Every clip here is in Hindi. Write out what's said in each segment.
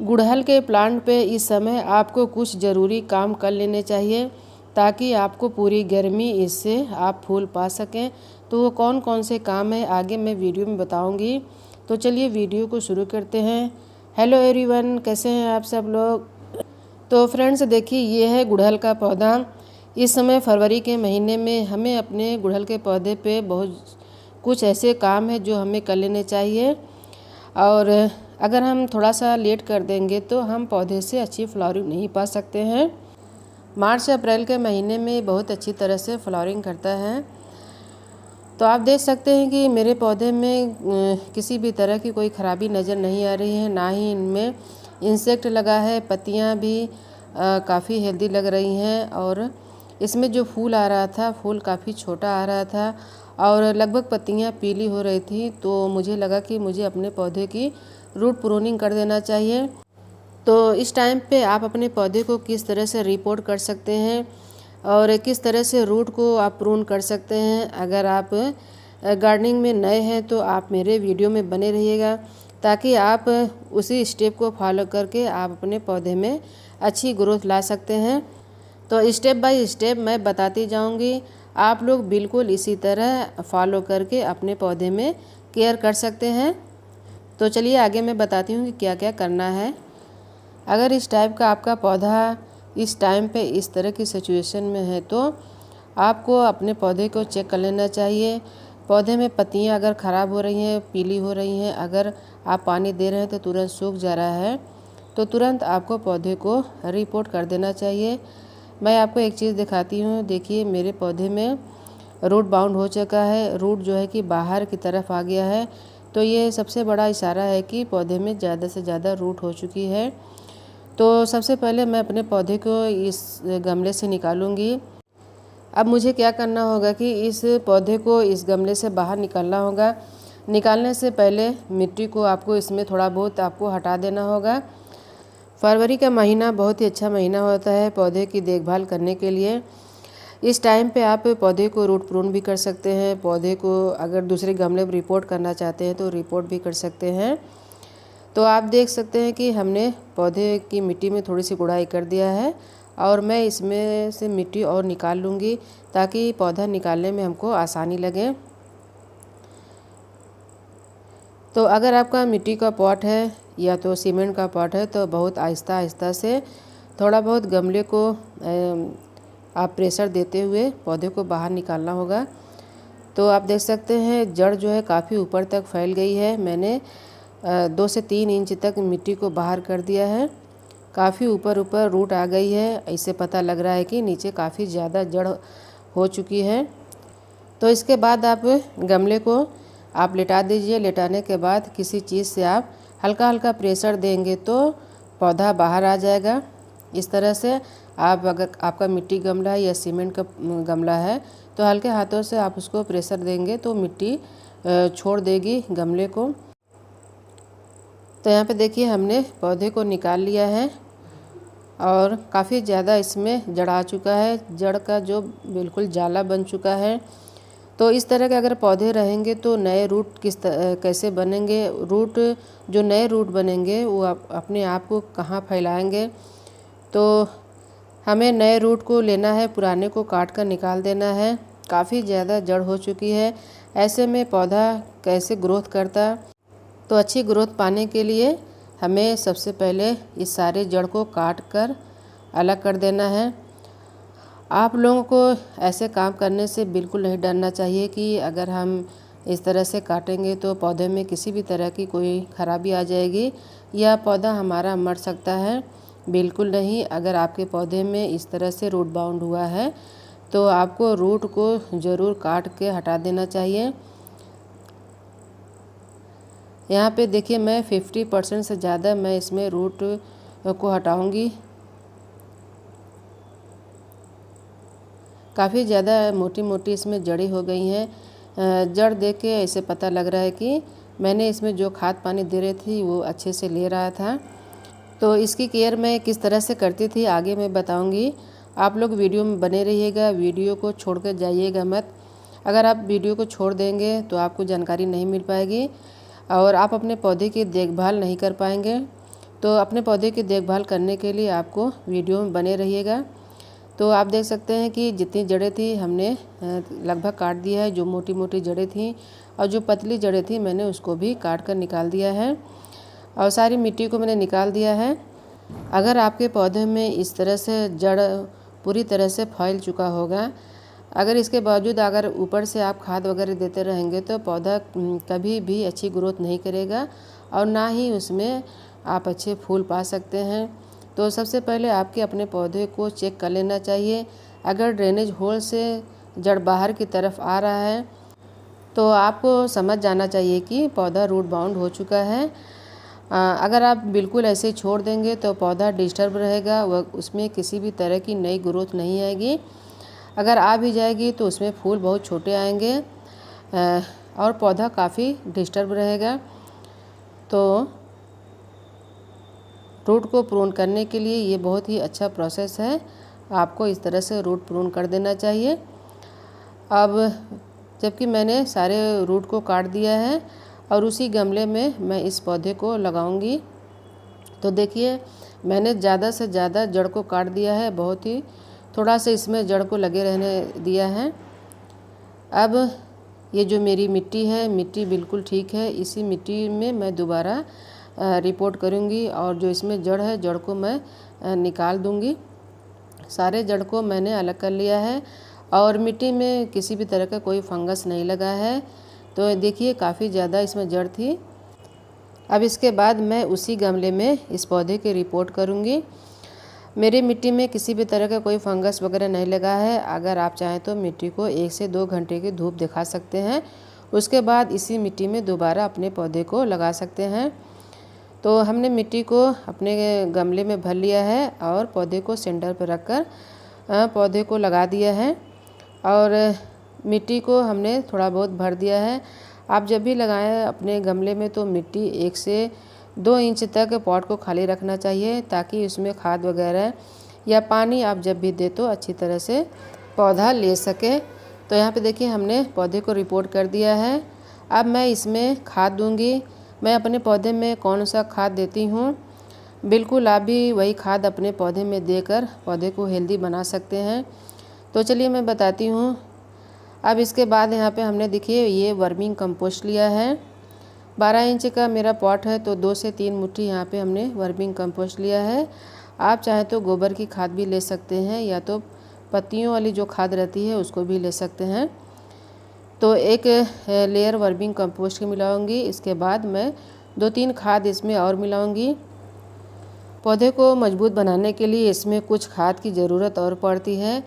गुड़हल के प्लांट पे इस समय आपको कुछ ज़रूरी काम कर लेने चाहिए ताकि आपको पूरी गर्मी इससे आप फूल पा सकें। तो वो कौन कौन से काम है आगे मैं वीडियो में बताऊंगी। तो चलिए वीडियो को शुरू करते हैं। हेलो एवरीवन, कैसे हैं आप सब लोग। तो फ्रेंड्स देखिए, ये है गुड़हल का पौधा। इस समय फरवरी के महीने में हमें अपने गुड़हल के पौधे पे बहुत कुछ ऐसे काम है जो हमें कर लेने चाहिए, और अगर हम थोड़ा सा लेट कर देंगे तो हम पौधे से अच्छी फ्लावरिंग नहीं पा सकते हैं। मार्च से अप्रैल के महीने में बहुत अच्छी तरह से फ्लावरिंग करता है। तो आप देख सकते हैं कि मेरे पौधे में किसी भी तरह की कोई ख़राबी नज़र नहीं आ रही है, ना ही इनमें इंसेक्ट लगा है। पत्तियां भी काफ़ी हेल्दी लग रही हैं, और इसमें जो फूल आ रहा था फूल काफ़ी छोटा आ रहा था और लगभग पत्तियां पीली हो रही थी। तो मुझे लगा कि मुझे अपने पौधे की रूट प्रूनिंग कर देना चाहिए। तो इस टाइम पे आप अपने पौधे को किस तरह से रिपोर्ट कर सकते हैं और किस तरह से रूट को आप प्रून कर सकते हैं। अगर आप गार्डनिंग में नए हैं तो आप मेरे वीडियो में बने रहिएगा ताकि आप उसी स्टेप को फॉलो करके आप अपने पौधे में अच्छी ग्रोथ ला सकते हैं। तो स्टेप बाय स्टेप मैं बताती जाऊंगी, आप लोग बिल्कुल इसी तरह फॉलो करके अपने पौधे में केयर कर सकते हैं। तो चलिए आगे मैं बताती हूँ कि क्या क्या करना है। अगर इस टाइप का आपका पौधा इस टाइम पे इस तरह की सिचुएशन में है तो आपको अपने पौधे को चेक कर लेना चाहिए। पौधे में पत्तियां अगर ख़राब हो रही हैं, पीली हो रही हैं, अगर आप पानी दे रहे हैं तो तुरंत सूख जा रहा है, तो तुरंत आपको पौधे को रिपोर्ट कर देना चाहिए। मैं आपको एक चीज़ दिखाती हूँ। देखिए, मेरे पौधे में रूट बाउंड हो चुका है, रूट जो है कि बाहर की तरफ आ गया है। तो ये सबसे बड़ा इशारा है कि पौधे में ज़्यादा से ज़्यादा रूट हो चुकी है। तो सबसे पहले मैं अपने पौधे को इस गमले से निकालूंगी। अब मुझे क्या करना होगा कि इस पौधे को इस गमले से बाहर निकालना होगा। निकालने से पहले मिट्टी को आपको इसमें थोड़ा बहुत आपको हटा देना होगा। फरवरी का महीना बहुत ही अच्छा महीना होता है पौधे की देखभाल करने के लिए। इस टाइम पे आप पौधे को रूट प्रून भी कर सकते हैं। पौधे को अगर दूसरे गमले में रिपोर्ट करना चाहते हैं तो रिपोर्ट भी कर सकते हैं। तो आप देख सकते हैं कि हमने पौधे की मिट्टी में थोड़ी सी गुड़ाई कर दिया है, और मैं इसमें से मिट्टी और निकाल लूँगी ताकि पौधा निकालने में हमको आसानी लगे। तो अगर आपका मिट्टी का पॉट है या तो सीमेंट का पॉट है तो बहुत आहिस्ता आहिस्ता से थोड़ा बहुत गमले को आप प्रेशर देते हुए पौधे को बाहर निकालना होगा। तो आप देख सकते हैं जड़ जो है काफ़ी ऊपर तक फैल गई है। मैंने 2 से 3 इंच तक मिट्टी को बाहर कर दिया है। काफ़ी ऊपर ऊपर रूट आ गई है। इससे पता लग रहा है कि नीचे काफ़ी ज़्यादा जड़ हो चुकी है। तो इसके बाद आप गमले को आप लेटा दीजिए। लेटाने के बाद किसी चीज़ से आप हल्का हल्का प्रेशर देंगे तो पौधा बाहर आ जाएगा। इस तरह से आप, अगर आपका मिट्टी गमला है या सीमेंट का गमला है, तो हल्के हाथों से आप उसको प्रेशर देंगे तो मिट्टी छोड़ देगी गमले को। तो यहाँ पे देखिए हमने पौधे को निकाल लिया है और काफ़ी ज़्यादा इसमें जड़ आ चुका है। जड़ का जो बिल्कुल जाला बन चुका है। तो इस तरह के अगर पौधे रहेंगे तो नए रूट कैसे बनेंगे। रूट जो नए रूट बनेंगे वो अपने आप को कहाँ फैलाएंगे। तो हमें नए रूट को लेना है, पुराने को काट कर निकाल देना है। काफ़ी ज़्यादा जड़ हो चुकी है। ऐसे में पौधा कैसे ग्रोथ करता। तो अच्छी ग्रोथ पाने के लिए हमें सबसे पहले इस सारे जड़ को काट कर अलग कर देना है। आप लोगों को ऐसे काम करने से बिल्कुल नहीं डरना चाहिए कि अगर हम इस तरह से काटेंगे तो पौधे में किसी भी तरह की कोई ख़राबी आ जाएगी या पौधा हमारा मर सकता है। बिल्कुल नहीं। अगर आपके पौधे में इस तरह से रूट बाउंड हुआ है तो आपको रूट को ज़रूर काट के हटा देना चाहिए। यहाँ पे देखिए मैं 50% से ज़्यादा मैं इसमें रूट को हटाऊंगी। काफ़ी ज़्यादा मोटी मोटी इसमें जड़ी हो गई हैं। जड़ देख के ऐसे पता लग रहा है कि मैंने इसमें जो खाद पानी दे रही थी वो अच्छे से ले रहा था। तो इसकी केयर मैं किस तरह से करती थी आगे मैं बताऊंगी। आप लोग वीडियो में बने रहिएगा, वीडियो को छोड़ कर जाइएगा मत। अगर आप वीडियो को छोड़ देंगे तो आपको जानकारी नहीं मिल पाएगी और आप अपने पौधे की देखभाल नहीं कर पाएंगे। तो अपने पौधे की देखभाल करने के लिए आपको वीडियो में बने रहिएगा। तो आप देख सकते हैं कि जितनी जड़ें थी हमने लगभग काट दिया है। जो मोटी मोटी जड़ें थी और जो पतली जड़ें थी मैंने उसको भी काट कर निकाल दिया है और सारी मिट्टी को मैंने निकाल दिया है। अगर आपके पौधे में इस तरह से जड़ पूरी तरह से फैल चुका होगा, अगर इसके बावजूद अगर ऊपर से आप खाद वगैरह देते रहेंगे तो पौधा कभी भी अच्छी ग्रोथ नहीं करेगा और ना ही उसमें आप अच्छे फूल पा सकते हैं। तो सबसे पहले आपके अपने पौधे को चेक कर लेना चाहिए। अगर ड्रेनेज होल से जड़ बाहर की तरफ आ रहा है तो आपको समझ जाना चाहिए कि पौधा रूट बाउंड हो चुका है। अगर आप बिल्कुल ऐसे छोड़ देंगे तो पौधा डिस्टर्ब रहेगा, वह उसमें किसी भी तरह की नई ग्रोथ नहीं आएगी। अगर आ भी जाएगी तो उसमें फूल बहुत छोटे आएंगे और पौधा काफ़ी डिस्टर्ब रहेगा। तो रूट को प्रून करने के लिए ये बहुत ही अच्छा प्रोसेस है। आपको इस तरह से रूट प्रून कर देना चाहिए। अब जबकि मैंने सारे रूट को काट दिया है और उसी गमले में मैं इस पौधे को लगाऊंगी। तो देखिए मैंने ज़्यादा से ज़्यादा जड़ को काट दिया है, बहुत ही थोड़ा सा इसमें जड़ को लगे रहने दिया है। अब ये जो मेरी मिट्टी है, मिट्टी बिल्कुल ठीक है। इसी मिट्टी में मैं दोबारा रिपोर्ट करूंगी और जो इसमें जड़ है जड़ को मैं निकाल दूंगी। सारे जड़ को मैंने अलग कर लिया है और मिट्टी में किसी भी तरह का कोई फंगस नहीं लगा है। तो देखिए काफ़ी ज़्यादा इसमें जड़ थी। अब इसके बाद मैं उसी गमले में इस पौधे की रिपोर्ट करूंगी। मेरी मिट्टी में किसी भी तरह का कोई फंगस वगैरह नहीं लगा है। अगर आप चाहें तो मिट्टी को 1 से 2 घंटे की धूप दिखा सकते हैं, उसके बाद इसी मिट्टी में दोबारा अपने पौधे को लगा सकते हैं। तो हमने मिट्टी को अपने गमले में भर लिया है और पौधे को सेंटर पर रखकर पौधे को लगा दिया है और मिट्टी को हमने थोड़ा बहुत भर दिया है। आप जब भी लगाएं अपने गमले में तो मिट्टी 1 से 2 इंच तक पॉट को खाली रखना चाहिए ताकि उसमें खाद वगैरह या पानी आप जब भी दे तो अच्छी तरह से पौधा ले सके। तो यहाँ पे देखिए हमने पौधे को रिपोर्ट कर दिया है। अब मैं इसमें खाद दूंगी। मैं अपने पौधे में कौन सा खाद देती हूँ, बिल्कुल आप भी वही खाद अपने पौधे में देकर पौधे को हेल्दी बना सकते हैं। तो चलिए मैं बताती हूँ। अब इसके बाद यहाँ पे हमने देखिए ये वर्मिंग कंपोस्ट लिया है। 12 इंच का मेरा पॉट है तो 2 से 3 मुट्ठी यहाँ पे हमने वर्मिंग कंपोस्ट लिया है। आप चाहें तो गोबर की खाद भी ले सकते हैं या तो पत्तियों वाली जो खाद रहती है उसको भी ले सकते हैं। तो एक लेयर वर्मिंग कंपोस्ट की मिलाऊंगी। इसके बाद मैं 2-3 खाद इसमें और मिलाऊंगी। पौधे को मजबूत बनाने के लिए इसमें कुछ खाद की ज़रूरत और पड़ती है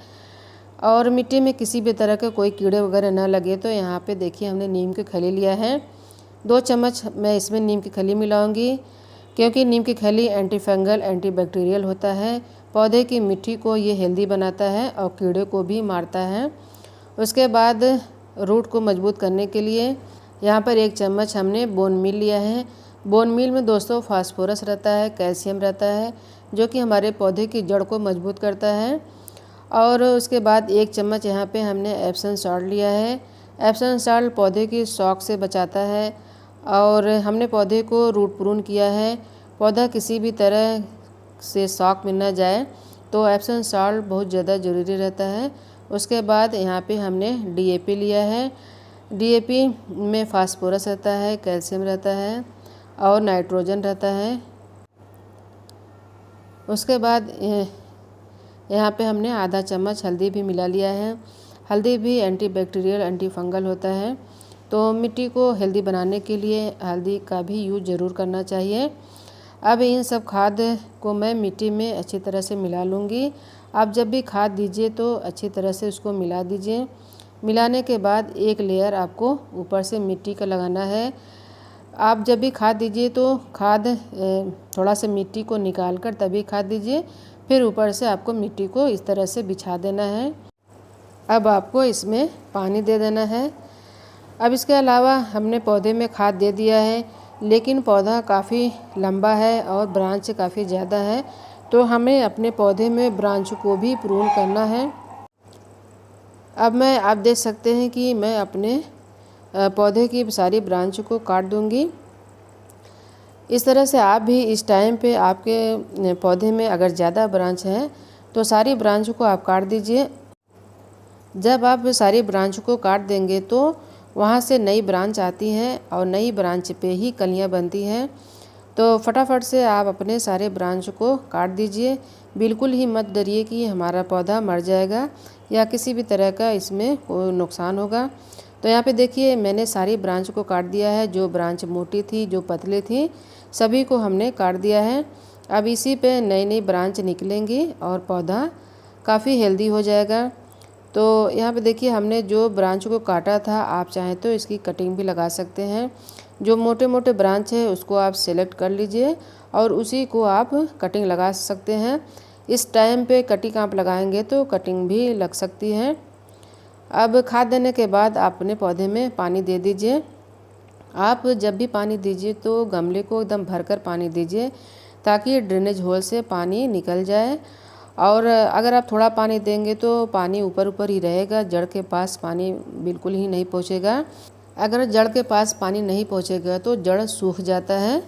और मिट्टी में किसी भी तरह के कोई कीड़े वगैरह ना लगे। तो यहाँ पे देखिए हमने नीम की खली लिया है। 2 चम्मच मैं इसमें नीम की खली मिलाऊंगी क्योंकि नीम की खली एंटी फंगल एंटीबैक्टीरियल होता है। पौधे की मिट्टी को ये हेल्दी बनाता है और कीड़े को भी मारता है। उसके बाद रूट को मजबूत करने के लिए यहाँ पर 1 चम्मच हमने बोन मील लिया है। बोन मील में दोस्तों फास्फोरस रहता है, कैल्शियम रहता है जो कि हमारे पौधे की जड़ को मजबूत करता है। और उसके बाद 1 चम्मच यहाँ पे हमने एप्सम सॉल्ट लिया है। एप्सम सॉल्ट पौधे की शॉक से बचाता है और हमने पौधे को रूट प्रून किया है। पौधा किसी भी तरह से शॉक में न जाए तो एप्सम सॉल्ट बहुत ज़्यादा ज़रूरी रहता है। उसके बाद यहाँ पे हमने DAP लिया है। DAP में फास्फोरस रहता है, कैल्शियम रहता है और नाइट्रोजन रहता है। उसके बाद यहाँ पे हमने आधा चम्मच हल्दी भी मिला लिया है। हल्दी भी एंटीबैक्टीरियल एंटी फंगल होता है। तो मिट्टी को हेल्दी बनाने के लिए हल्दी का भी यूज़ ज़रूर करना चाहिए। अब इन सब खाद को मैं मिट्टी में अच्छी तरह से मिला लूँगी। आप जब भी खाद दीजिए तो अच्छी तरह से उसको मिला दीजिए। मिलाने के बाद एक लेयर आपको ऊपर से मिट्टी का लगाना है। आप जब भी खाद दीजिए तो खाद थोड़ा सा मिट्टी को निकाल कर तभी खाद दीजिए, फिर ऊपर से आपको मिट्टी को इस तरह से बिछा देना है। अब आपको इसमें पानी दे देना है। अब इसके अलावा हमने पौधे में खाद दे दिया है लेकिन पौधा काफ़ी लंबा है और ब्रांच काफ़ी ज़्यादा है, तो हमें अपने पौधे में ब्रांच को भी प्रून करना है। अब आप देख सकते हैं कि मैं अपने पौधे की सारी ब्रांच को काट दूंगी। इस तरह से आप भी इस टाइम पे आपके पौधे में अगर ज़्यादा ब्रांच हैं तो सारी ब्रांच को आप काट दीजिए। जब आप सारी ब्रांच को काट देंगे तो वहाँ से नई ब्रांच आती हैं और नई ब्रांच पे ही कलियाँ बनती हैं। तो फटाफट से आप अपने सारे ब्रांच को काट दीजिए। बिल्कुल ही मत डरिए कि हमारा पौधा मर जाएगा या किसी भी तरह का इसमें कोई नुकसान होगा। तो यहाँ पे देखिए मैंने सारी ब्रांच को काट दिया है। जो ब्रांच मोटी थी, जो पतली थी, सभी को हमने काट दिया है। अब इसी पे नई नई ब्रांच निकलेंगी और पौधा काफ़ी हेल्दी हो जाएगा। तो यहाँ पे देखिए हमने जो ब्रांच को काटा था, आप चाहें तो इसकी कटिंग भी लगा सकते हैं। जो मोटे मोटे ब्रांच है उसको आप सेलेक्ट कर लीजिए और उसी को आप कटिंग लगा सकते हैं। इस टाइम पे कटिंग आप लगाएंगे तो कटिंग भी लग सकती है। अब खाद देने के बाद आप अपने पौधे में पानी दे दीजिए। आप जब भी पानी दीजिए तो गमले को एकदम भरकर पानी दीजिए ताकि ड्रेनेज होल से पानी निकल जाए। और अगर आप थोड़ा पानी देंगे तो पानी ऊपर ऊपर ही रहेगा, जड़ के पास पानी बिल्कुल ही नहीं पहुँचेगा। अगर जड़ के पास पानी नहीं पहुँचेगा तो जड़ सूख जाता है।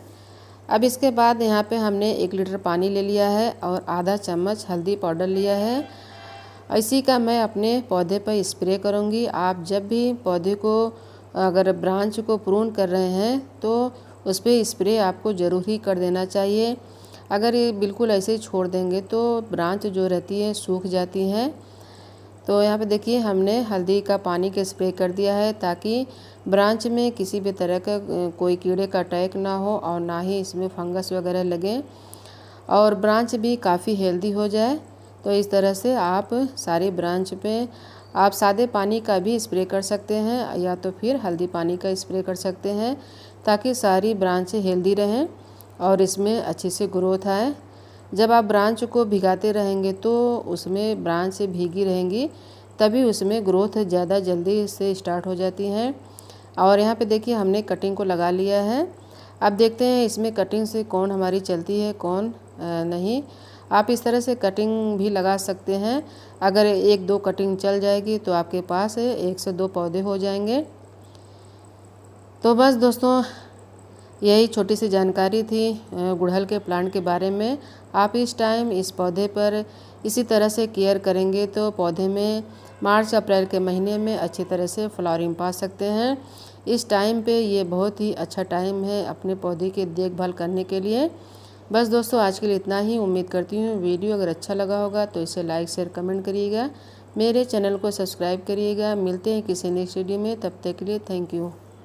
अब इसके बाद यहाँ पे हमने 1 लीटर पानी ले लिया है और आधा चम्मच हल्दी पाउडर लिया है। इसी का मैं अपने पौधे पर स्प्रे करूँगी। आप जब भी पौधे को अगर ब्रांच को प्रून कर रहे हैं तो उस पर स्प्रे आपको ज़रूर ही कर देना चाहिए। अगर ये बिल्कुल ऐसे ही छोड़ देंगे तो ब्रांच जो रहती है सूख जाती है। तो यहाँ पे देखिए हमने हल्दी का पानी के स्प्रे कर दिया है ताकि ब्रांच में किसी भी तरह का कोई कीड़े का अटैक ना हो और ना ही इसमें फंगस वगैरह लगे और ब्रांच भी काफ़ी हेल्दी हो जाए। तो इस तरह से आप सारी ब्रांच पे आप सादे पानी का भी स्प्रे कर सकते हैं या तो फिर हल्दी पानी का स्प्रे कर सकते हैं ताकि सारी ब्रांचें हेल्दी रहें और इसमें अच्छे से ग्रोथ आए। जब आप ब्रांच को भिगाते रहेंगे तो उसमें ब्रांच भीगी रहेंगी, तभी उसमें ग्रोथ ज़्यादा जल्दी से स्टार्ट हो जाती हैं। और यहाँ पे देखिए हमने कटिंग को लगा लिया है। अब देखते हैं इसमें कटिंग से कौन हमारी चलती है कौन नहीं। आप इस तरह से कटिंग भी लगा सकते हैं। अगर 1-2 कटिंग चल जाएगी तो आपके पास 1 से 2 पौधे हो जाएंगे। तो बस दोस्तों यही छोटी सी जानकारी थी गुड़हल के प्लांट के बारे में। आप इस टाइम इस पौधे पर इसी तरह से केयर करेंगे तो पौधे में मार्च अप्रैल के महीने में अच्छी तरह से फ्लावरिंग पा सकते हैं। इस टाइम पे ये बहुत ही अच्छा टाइम है अपने पौधे की देखभाल करने के लिए। बस दोस्तों आज के लिए इतना ही। उम्मीद करती हूँ वीडियो अगर अच्छा लगा होगा तो इसे लाइक शेयर कमेंट करिएगा। मेरे चैनल को सब्सक्राइब करिएगा। मिलते हैं किसी नेक्स्ट वीडियो में, तब तक के लिए थैंक यू।